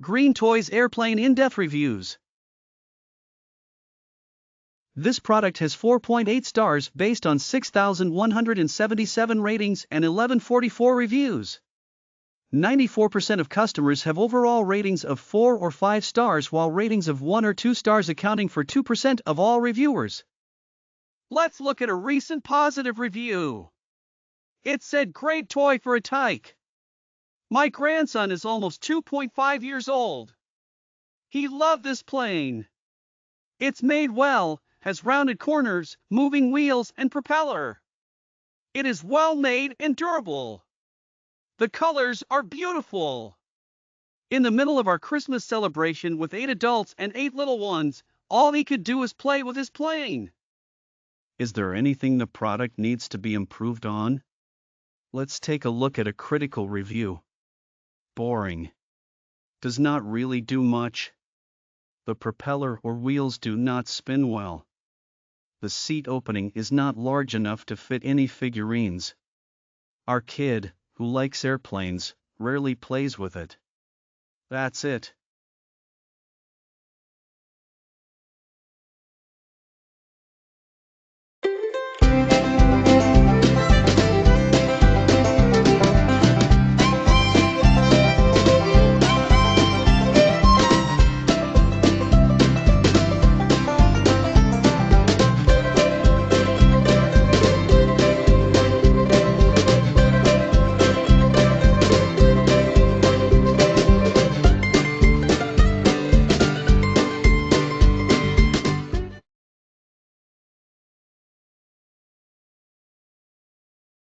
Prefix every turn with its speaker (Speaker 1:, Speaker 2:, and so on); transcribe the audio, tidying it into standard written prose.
Speaker 1: Green Toys Airplane In-Depth Reviews. This product has 4.8 stars based on 6,177 ratings and 1144 reviews. 94% of customers have overall ratings of 4 or 5 stars, while ratings of 1 or 2 stars accounting for 2% of all reviewers. Let's look at a recent positive review. It said, "Great toy for a tyke. My grandson is almost 2.5 years old. He loved this plane. It's made well, has rounded corners, moving wheels, and propeller. It is well made and durable. The colors are beautiful." In the middle of our Christmas celebration with 8 adults and 8 little ones, all he could do was play with his plane. Is there anything the product needs to be improved on? Let's take a look at a critical review. Boring. Does not really do much. The propeller or wheels do not spin well. The seat opening is not large enough to fit any figurines. Our kid, who likes airplanes, rarely plays with it. That's it.